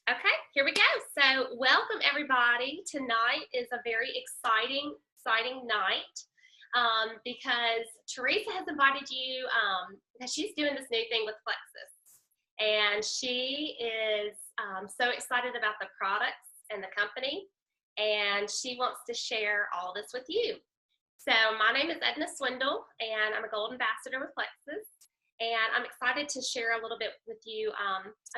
Okay, here we go. So, welcome everybody. Tonight is a very exciting night because Teresa has invited you because she's doing this new thing with Plexus, and she is so excited about the products and the company, and she wants to share all this with you. So, my name is Edna Swindle, and I'm a Gold Ambassador with Plexus, and I'm excited to share a little bit with you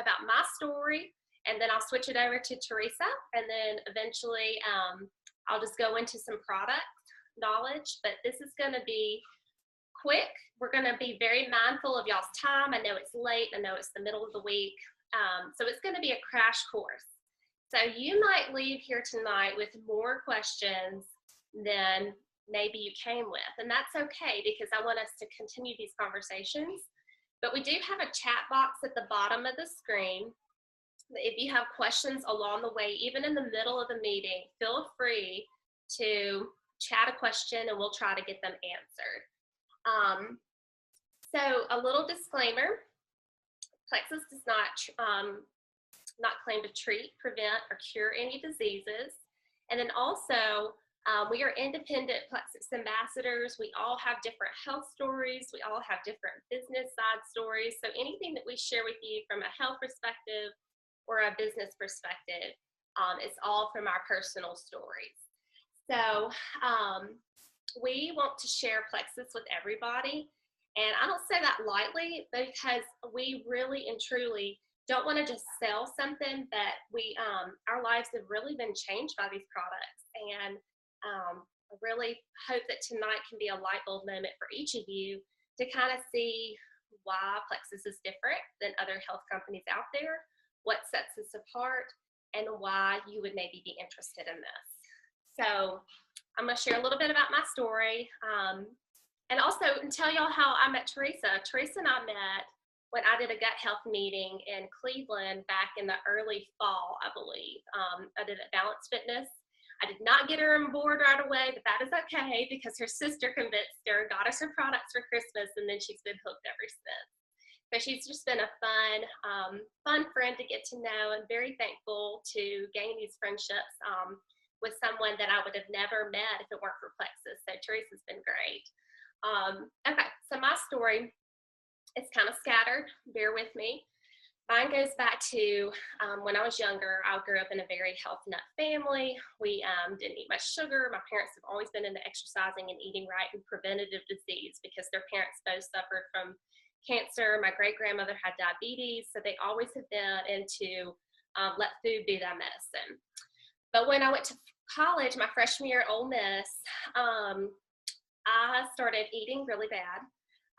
about my story, and then I'll switch it over to Teresa, and then eventually I'll just go into some product knowledge. But this is going to be quick. We're going to be very mindful of y'all's time. I know it's late. I know it's the middle of the week. So it's going to be a crash course. So you might leave here tonight with more questions than maybe you came with. And that's okay, because I want us to continue these conversations. But we do have a chat box at the bottom of the screen. If you have questions along the way, even in the middle of the meeting, feel free to chat a question and we'll try to get them answered. So a little disclaimer, Plexus does not claim to treat, prevent, or cure any diseases. And then also, we are independent Plexus ambassadors. We all have different health stories. We all have different business side stories. So anything that we share with you from a health perspective or a business perspective, it's all from our personal stories. So we want to share Plexus with everybody. And I don't say that lightly, because we really and truly don't want to just sell something, but our lives have really been changed by these products. And I really hope that tonight can be a light bulb moment for each of you to kind of see why Plexus is different than other health companies out there, what sets us apart, and why you would maybe be interested in this. So I'm going to share a little bit about my story, and also tell y'all how I met Teresa. Teresa and I met when I did a gut health meeting in Cleveland back in the early fall, I believe. I did it at Balance Fitness. I did not get her on board right away, but that is okay, because her sister convinced her, got us her products for Christmas, and then she's been hooked ever since. So she's just been a fun friend to get to know, and very thankful to gain these friendships with someone that I would have never met if it weren't for Plexus. So Teresa's been great. Okay, so my story is kind of scattered. Bear with me. Mine goes back to when I was younger. I grew up in a very health nut family. We didn't eat much sugar. My parents have always been into exercising and eating right and preventative disease, because their parents both suffered from cancer. My great-grandmother had diabetes, so they always have been into let food be thy medicine. But when I went to college, my freshman year at Ole Miss, I started eating really bad.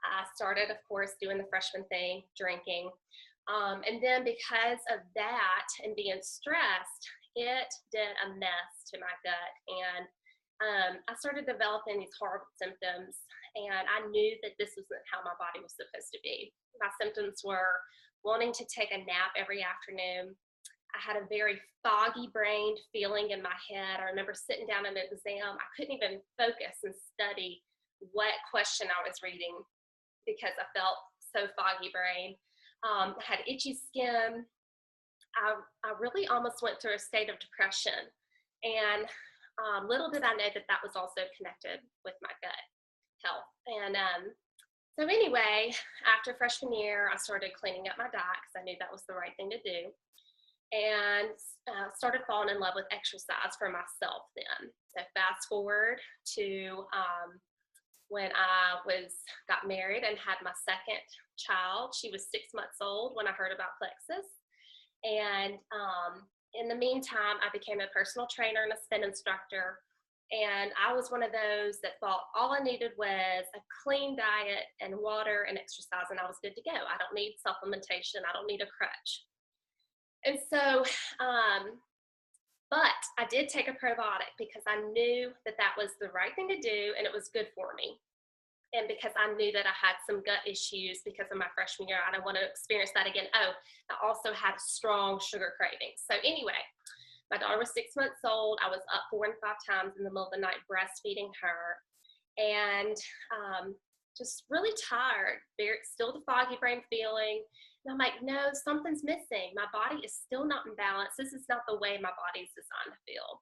I started, of course, doing the freshman thing, drinking. And then because of that and being stressed, it did a mess to my gut. And I started developing these horrible symptoms, and I knew that this wasn't how my body was supposed to be. My symptoms were wanting to take a nap every afternoon. I had a very foggy-brained feeling in my head. I remember sitting down in an exam. I couldn't even focus and study what question I was reading because I felt so foggy-brained. I had itchy skin. I really almost went through a state of depression. And little did I know that that was also connected with my gut health. And so anyway, after freshman year, I started cleaning up my diet because I knew that was the right thing to do, and started falling in love with exercise for myself then. So fast forward to when I got married and had my second child. She was 6 months old when I heard about Plexus. And in the meantime, I became a personal trainer and a spin instructor. And I was one of those that thought all I needed was a clean diet and water and exercise, and I was good to go. I don't need supplementation. I don't need a crutch. And so, but I did take a probiotic because I knew that that was the right thing to do, and it was good for me. And because I knew that I had some gut issues because of my freshman year, I don't want to experience that again. Oh, I also had strong sugar cravings. So anyway, my daughter was 6 months old. I was up 4 and 5 times in the middle of the night breastfeeding her, and just really tired, still the foggy brain feeling. And I'm like, no, something's missing. My body is still not in balance. This is not the way my body's designed to feel.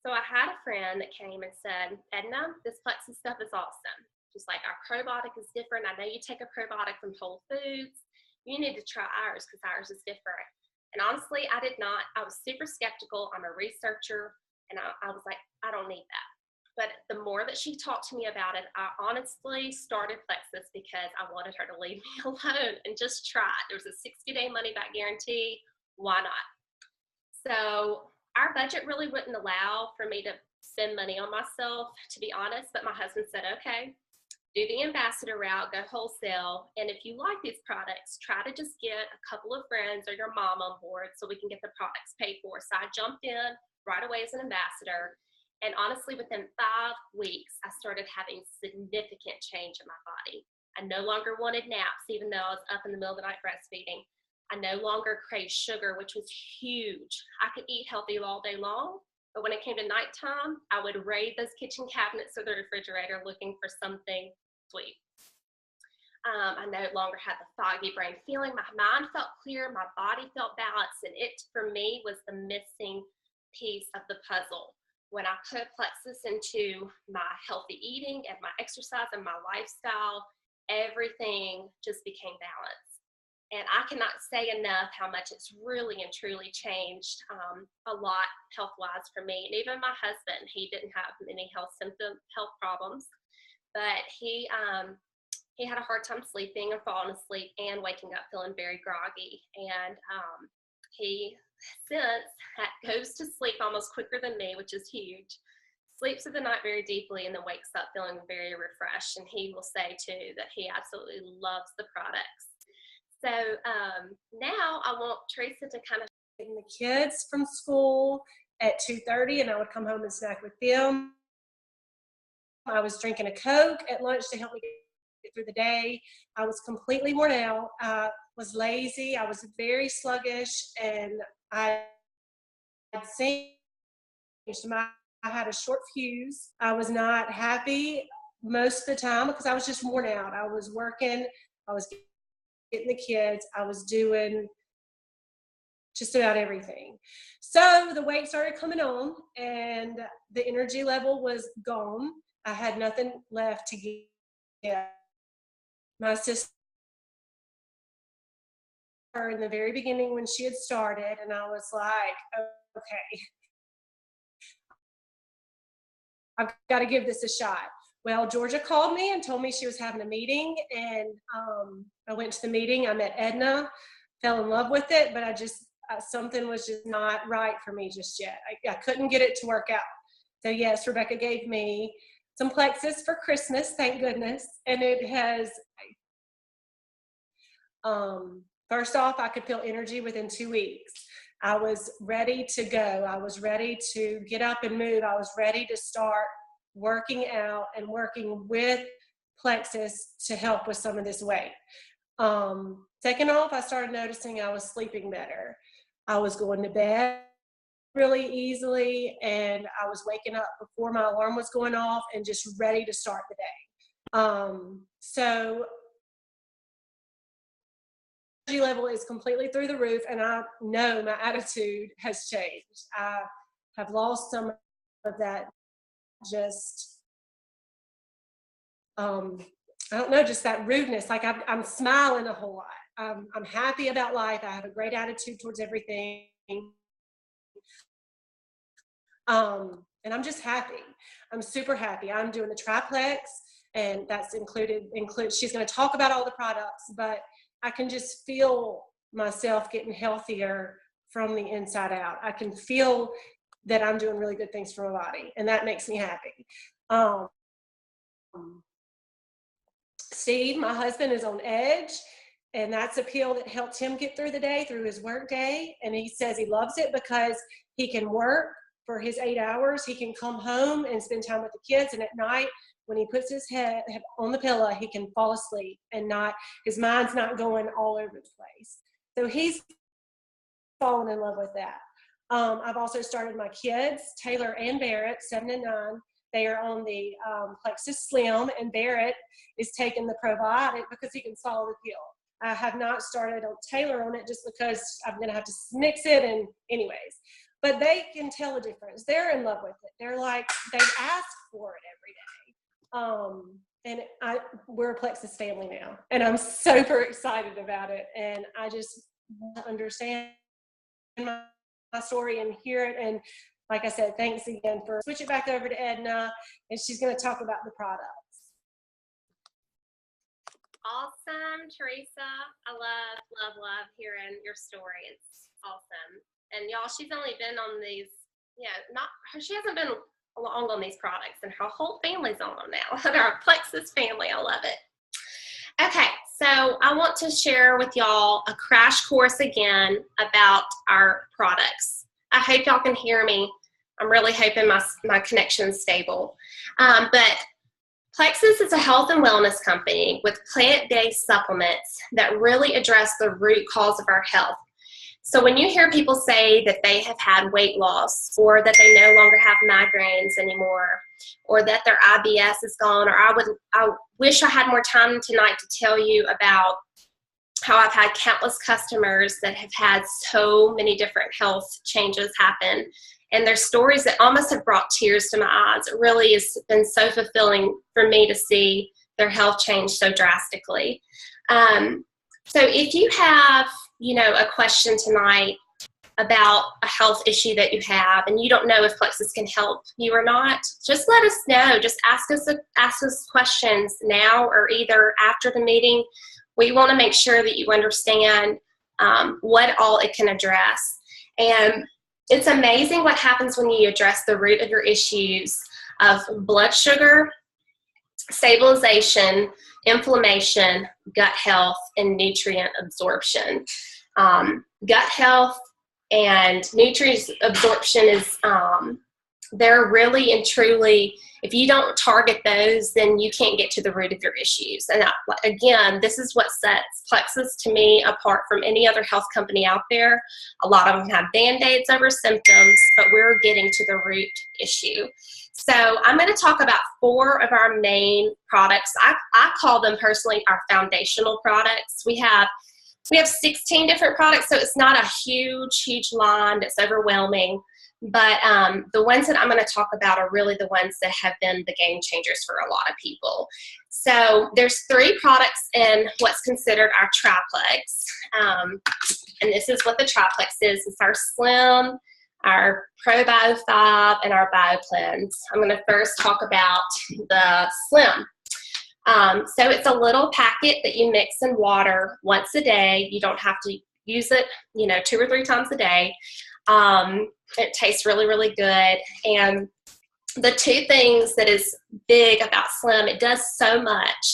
So I had a friend that came and said, Edna, this Plexus stuff is awesome. Just like our probiotic is different. I know you take a probiotic from Whole Foods. You need to try ours because ours is different. And honestly, I did not. I was super skeptical. I'm a researcher. And I was like, I don't need that. But the more that she talked to me about it, I honestly started Plexus because I wanted her to leave me alone and just try it. There was a 60-day money-back guarantee. Why not? So our budget really wouldn't allow for me to spend money on myself, to be honest. But my husband said, okay, do the ambassador route, go wholesale. And if you like these products, try to just get a couple of friends or your mom on board so we can get the products paid for. So I jumped in right away as an ambassador. And honestly, within 5 weeks, I started having significant change in my body. I no longer wanted naps, even though I was up in the middle of the night breastfeeding. I no longer craved sugar, which was huge. I could eat healthy all day long, but when it came to nighttime, I would raid those kitchen cabinets or the refrigerator looking for something sweet. I no longer had the foggy brain feeling. My mind felt clear, my body felt balanced, and it, for me, was the missing piece of the puzzle. When I put Plexus into my healthy eating and my exercise and my lifestyle, everything just became balanced. And I cannot say enough how much it's really and truly changed a lot health-wise for me. And even my husband, he didn't have any health problems, but he had a hard time sleeping or falling asleep and waking up feeling very groggy. And he since goes to sleep almost quicker than me, which is huge. Sleeps through the night very deeply and then wakes up feeling very refreshed. And he will say too that he absolutely loves the products. So now I want Teresa to kind of getting the kids from school at 2:30, and I would come home and snack with them. I was drinking a Coke at lunch to help me get through the day. I was completely worn out. I was lazy. I was very sluggish, and I had changed. I had a short fuse. I was not happy most of the time because I was just worn out. I was working. I was getting the kids. I was doing just about everything. So the weight started coming on and the energy level was gone. I had nothing left to give. My sister in the very beginning when she had started, and I was like, okay, I've got to give this a shot. Well, Georgia called me and told me she was having a meeting, and I went to the meeting. I met Edna, fell in love with it, but I just, something was just not right for me just yet. I couldn't get it to work out. So yes, Rebecca gave me some Plexus for Christmas, thank goodness, and it has, first off, I could feel energy within 2 weeks. I was ready to go. I was ready to get up and move. I was ready to start working out and working with Plexus to help with some of this weight. Second off, I started noticing I was sleeping better. I was going to bed really easily, and I was waking up before my alarm was going off and just ready to start the day. So energy level is completely through the roof, and I know my attitude has changed. I have lost some of that just, I don't know, just that rudeness. Like I'm smiling a whole lot. I'm happy about life. I have a great attitude towards everything. And I'm just happy. I'm super happy. I'm doing the triplex, and that's included, she's going to talk about all the products, but I can just feel myself getting healthier from the inside out. I can feel that I'm doing really good things for my body, and that makes me happy. Steve, my husband, is on edge, and that's a pill that helped him get through the day, through his work day, and he says he loves it because he can work for his 8 hours. He can come home and spend time with the kids, and at night, when he puts his head on the pillow, he can fall asleep and his mind's not going all over the place. So he's fallen in love with that. I've also started my kids, Taylor and Barrett, 7 and 9. They are on the Plexus Slim, and Barrett is taking the probiotic because he can swallow the pill. I have not started on Taylor on it just because I'm going to have to mix it and anyways. But they can tell a difference. They're in love with it. They're like, they ask for it every day. And we're a Plexus family now, and I'm super excited about it. And I just want to understand my story and hear it. And like I said, thanks again for switch it back over to Edna, and she's going to talk about the products. Awesome, Teresa. I love hearing your story. It's awesome. And y'all, she's only been on these, she hasn't been long on these products, and her whole family's on them now. Our Plexus family, I love it. Okay, so I want to share with y'all a crash course again about our products. I hope y'all can hear me. I'm really hoping my connection's stable. But Plexus is a health and wellness company with plant-based supplements that really address the root cause of our health. So when you hear people say that they have had weight loss, or that they no longer have migraines anymore, or that their IBS is gone, or I wish I had more time tonight to tell you about how I've had countless customers that have had so many different health changes happen, and their stories that almost have brought tears to my eyes. It really has been so fulfilling for me to see their health change so drastically. So if you have, a question tonight about a health issue that you have, and you don't know if Plexus can help you or not, just let us know. Just ask us questions now or either after the meeting. We want to make sure that you understand what all it can address. And it's amazing what happens when you address the root of your issues of blood sugar, stabilization, inflammation, gut health, and nutrient absorption. Gut health and nutrient absorption is, they're really and truly, if you don't target those, then you can't get to the root of your issues. And again, this is what sets Plexus to me apart from any other health company out there. A lot of them have Band-Aids over symptoms, but we're getting to the root issue. So I'm going to talk about 4 of our main products. I call them personally our foundational products. We have 16 different products, so it's not a huge line that's overwhelming. But the ones that I'm going to talk about are really the ones that have been the game changers for a lot of people. So there's 3 products in what's considered our triplex. And this is what the triplex is. It's our Slim, our Pro Bio 5, and our Bio Cleanse. I'm going to first talk about the Slim. So it's a little packet that you mix in water once a day. You don't have to use it, 2 or 3 times a day. It tastes really good. And the 2 things that is big about Slim, it does so much,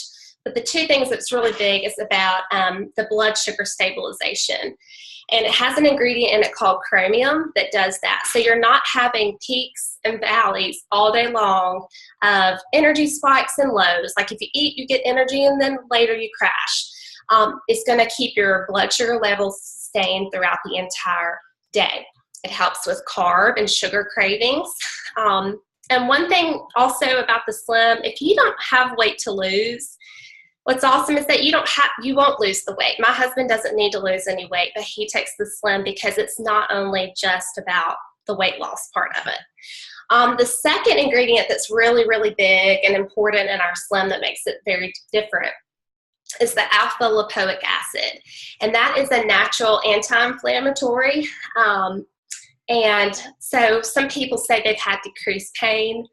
but the 2 things that's really big is about the blood sugar stabilization. And it has an ingredient in it called chromium that does that. So you're not having peaks and valleys all day long of energy spikes and lows. Like if you eat, you get energy, and then later you crash. It's going to keep your blood sugar levels sustained throughout the entire day. It helps with carb and sugar cravings. And one thing also about the Slim, if you don't have weight to lose, what's awesome is that you won't lose the weight. My husband doesn't need to lose any weight, but he takes the Slim because it's not only just about the weight loss part of it. The second ingredient that's really big and important in our Slim that makes it very different is the alpha lipoic acid. And that is a natural anti-inflammatory. And so some people say they've had decreased pain.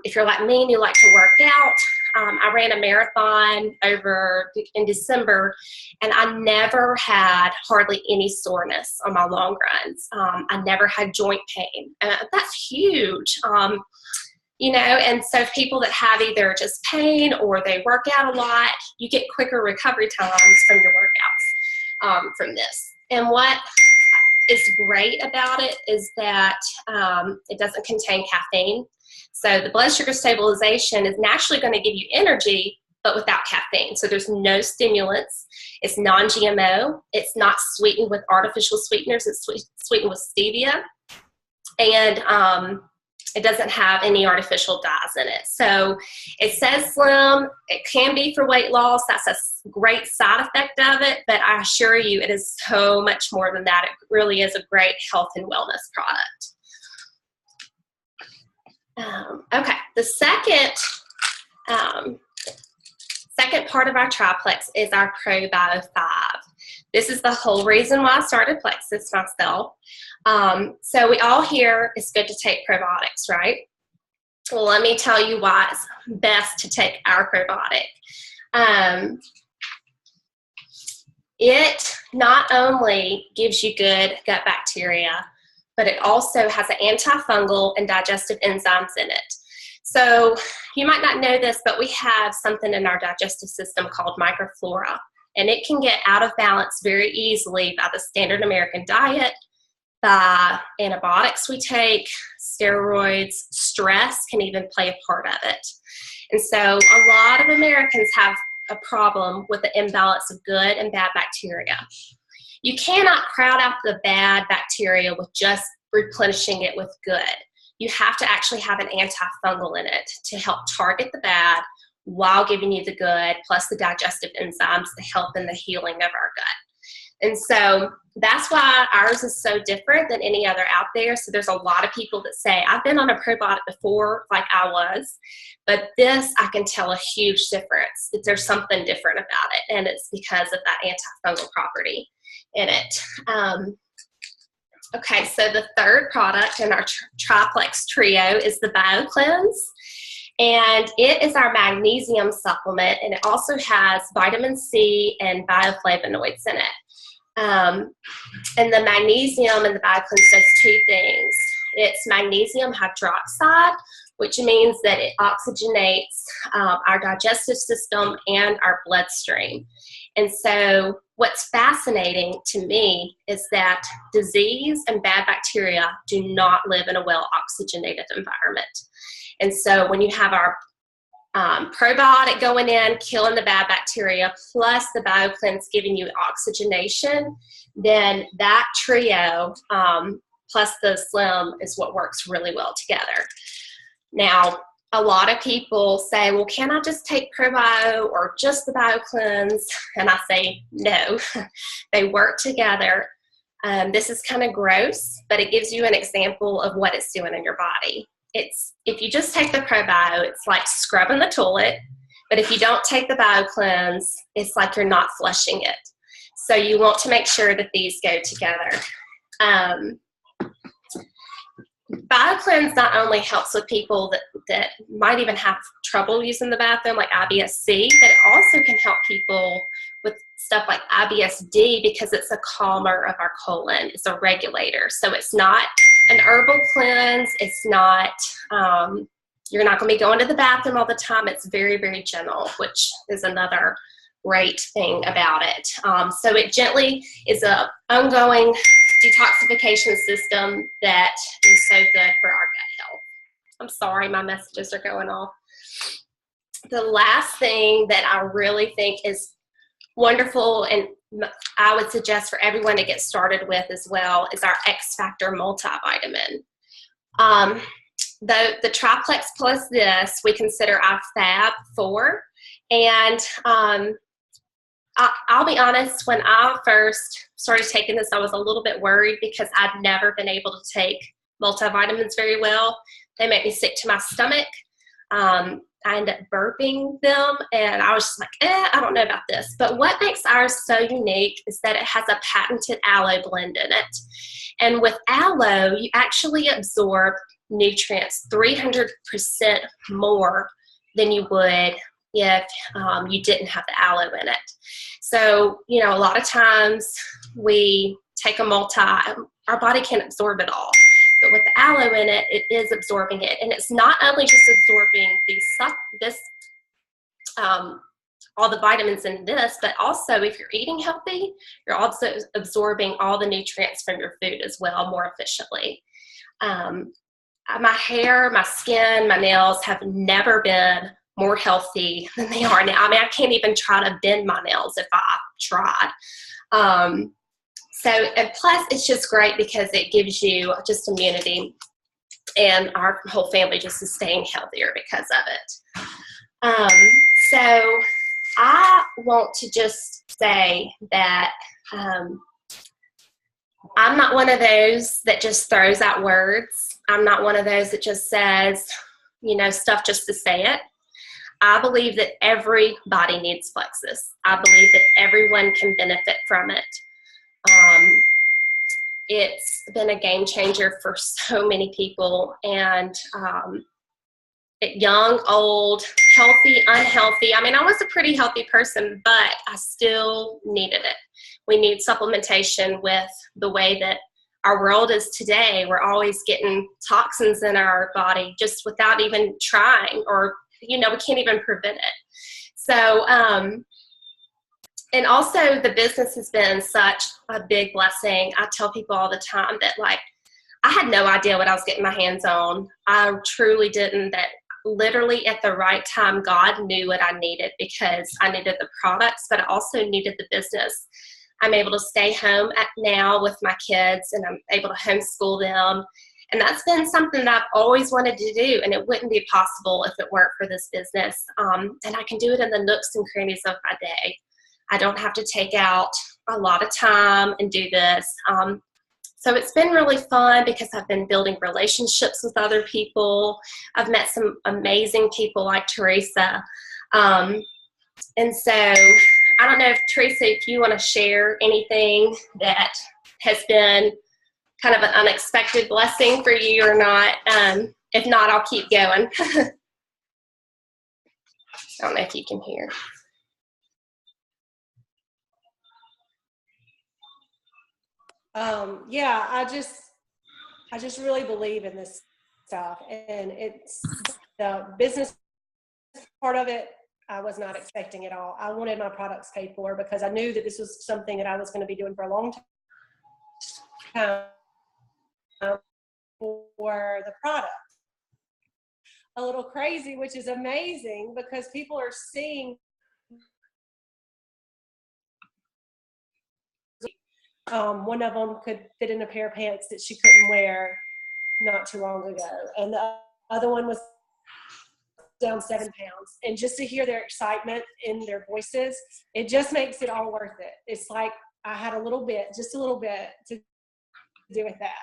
If you're like me and you like to work out, I ran a marathon in December, and I never had hardly any soreness on my long runs. I never had joint pain. That's huge. And so people that have either just pain or they work out a lot, you get quicker recovery times from your workouts from this. And what is great about it is that it doesn't contain caffeine. So the blood sugar stabilization is naturally going to give you energy, but without caffeine. So there's no stimulants. It's non-GMO. It's not sweetened with artificial sweeteners. It's sweetened with stevia. And it doesn't have any artificial dyes in it. So it says slim. It can be for weight loss. That's a great side effect of it, but I assure you it is so much more than that. It really is a great health and wellness product. Okay, the second part of our triplex is our ProBio 5. This is the whole reason why I started Plexus myself. So we all hear it's good to take probiotics, right? Well, let me tell you why it's best to take our probiotic. It not only gives you good gut bacteria, but it also has an antifungal and digestive enzymes in it. So you might not know this, but we have something in our digestive system called microflora, and it can get out of balance very easily by the standard American diet, by antibiotics we take, steroids, stress can even play a part of it. And so a lot of Americans have a problem with the imbalance of good and bad bacteria. You cannot crowd out the bad bacteria with just replenishing it with good. You have to actually have an antifungal in it to help target the bad while giving you the good, plus the digestive enzymes to help in the healing of our gut. And so that's why ours is so different than any other out there. So there's a lot of people that say, I've been on a probiotic before, like I was, but this, I can tell a huge difference. There's something different about it, and it's because of that antifungal property in it. Okay, so the third product in our triplex trio is the BioCleanse, and it is our magnesium supplement, and it also has vitamin C and bioflavonoids in it. And the magnesium in the BioCleanse does two things. It's magnesium hydroxide, which means that it oxygenates our digestive system and our bloodstream. And so what's fascinating to me is that disease and bad bacteria do not live in a well-oxygenated environment. And so when you have our probiotic going in, killing the bad bacteria, plus the BioCleanse giving you oxygenation, then that trio, plus the Slim, is what works really well together. Now, a lot of people say, well, can I just take ProBio or just the BioCleanse? And I say, no, they work together. This is kind of gross, but it gives you an example of what it's doing in your body. If you just take the ProBio, it's like scrubbing the toilet, but if you don't take the BioCleanse, it's like you're not flushing it. So you want to make sure that these go together. BioCleanse not only helps with people that might even have trouble using the bathroom, like IBS-C, but it also can help people with stuff like IBS-D because it's a calmer of our colon. It's a regulator. So it's not an herbal cleanse. It's not, you're not going to be going to the bathroom all the time. It's very, very gentle, which is another great thing about it. So it gently is an ongoing detoxification system that is so good for our gut health. I'm sorry, my messages are going off. The last thing that I really think is wonderful, and I would suggest for everyone to get started with as well, is our X Factor multivitamin. The triplex plus this, we consider our Fab 4, and I'll be honest, when I first started taking this, I was a little bit worried because I'd never been able to take multivitamins very well. They make me sick to my stomach. I ended up burping them, and I was just like, I don't know about this. But what makes ours so unique is that it has a patented aloe blend in it. And with aloe, you actually absorb nutrients 300% more than you would if you didn't have the aloe in it. So, you know, a lot of times we take a our body can't absorb it all. But with the aloe in it, it is absorbing it. And it's not only just absorbing all the vitamins in this, but also if you're eating healthy, you're also absorbing all the nutrients from your food as well more efficiently. My hair, my skin, my nails have never been more healthy than they are now. I mean, I can't even try to bend my nails if I tried. And plus it's just great because it gives you just immunity and our whole family just is staying healthier because of it. So I want to just say that I'm not one of those that just throws out words. I'm not one of those that just says, stuff just to say it. I believe that everybody needs Plexus. I believe that everyone can benefit from it. It's been a game changer for so many people, and young, old, healthy, unhealthy. I mean, I was a pretty healthy person, but I still needed it. We need supplementation with the way that our world is today. We're always getting toxins in our body just without even trying, or, we can't even prevent it. So, and also the business has been such a big blessing. I tell people all the time that, like, I had no idea what I was getting my hands on. I truly didn't. That literally at the right time, God knew what I needed, because I needed the products, but I also needed the business. I'm able to stay home now with my kids, and I'm able to homeschool them. And that's been something that I've always wanted to do, and it wouldn't be possible if it weren't for this business. And I can do it in the nooks and crannies of my day. I don't have to take out a lot of time and do this. So it's been really fun because I've been building relationships with other people. I've met some amazing people like Teresa. And so I don't know if, Teresa, if you want to share anything that has been kind of an unexpected blessing for you or not. If not, I'll keep going. I don't know if you can hear. Yeah, I just really believe in this stuff, and it's the business part of it. I was not expecting at all. I wanted my products paid for because I knew that this was something that I was going to be doing for a long time for the product. A little crazy, which is amazing because people are seeing one of them could fit in a pair of pants that she couldn't wear not too long ago, and the other one was down 7 pounds. And just to hear their excitement in their voices, it just makes it all worth it. It's like I had just a little bit to do with that.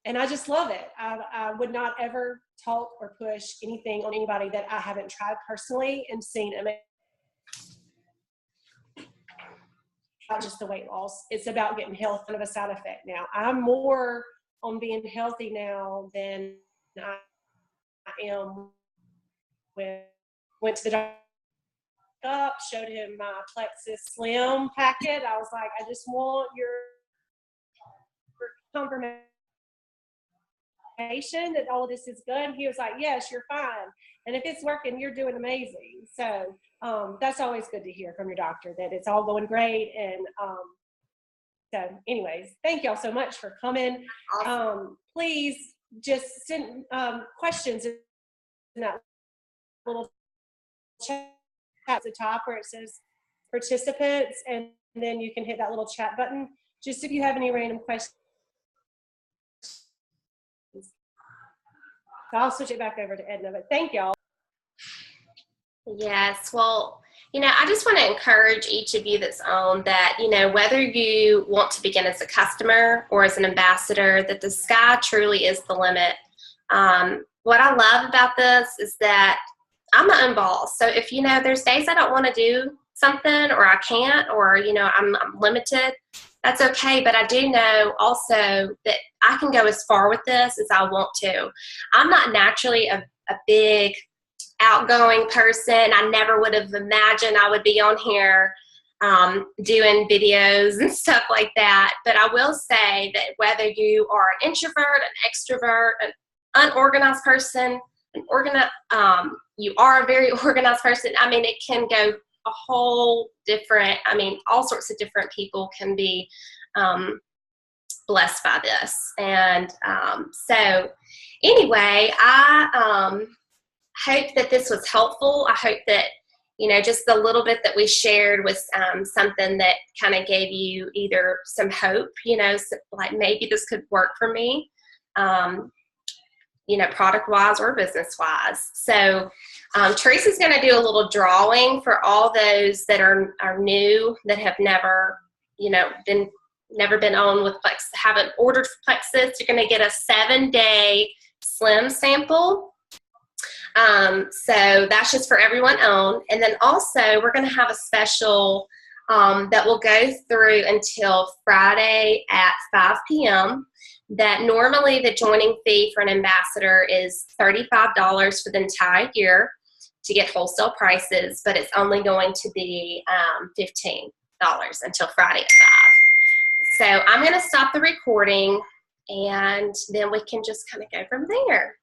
And I just love it. I would not ever talk or push anything on anybody that I haven't tried personally and seen amazing. Not just the weight loss. It's about getting health kind of a side effect now. I'm more on being healthy now than I am when went to the doctor, showed him my Plexus Slim packet. I was like, I just want your confirmation that all of this is good. He was like, yes, you're fine. And if it's working, you're doing amazing. So that's always good to hear from your doctor that it's all going great. And so anyways, thank y'all so much for coming. Please just send questions in that little chat at the top where it says participants, and then you can hit that little chat button just if you have any random questions. So I'll switch it back over to Edna, but thank y'all. Yes, well, I just want to encourage each of you that's on that, whether you want to begin as a customer or as an ambassador, that the sky truly is the limit. What I love about this is that I'm my own boss. So if, there's days I don't want to do something, or I can't, or, I'm limited, that's okay. But I do know also that I can go as far with this as I want to. I'm not naturally a big outgoing person. I never would have imagined I would be on here doing videos and stuff like that. But I will say that whether you are an introvert, an extrovert, an unorganized person, you are a very organized person. I mean, it can go a whole different, all sorts of different people can be blessed by this. And so anyway, I hope that this was helpful. I hope that you know, just the little bit that we shared was something that kind of gave you either some hope, you know, so, like maybe this could work for me, you know, product-wise or business-wise. So Teresa's going to do a little drawing for all those that are new, that have never, you know, never been on with Plexus, haven't ordered Plexus. You're going to get a 7-day slim sample. So that's just for everyone on. And then also we're going to have a special that will go through until Friday at 5 p.m. that normally the joining fee for an ambassador is $35 for the entire year to get wholesale prices, but it's only going to be $15 until Friday at 5. So I'm going to stop the recording, and then we can just kind of go from there.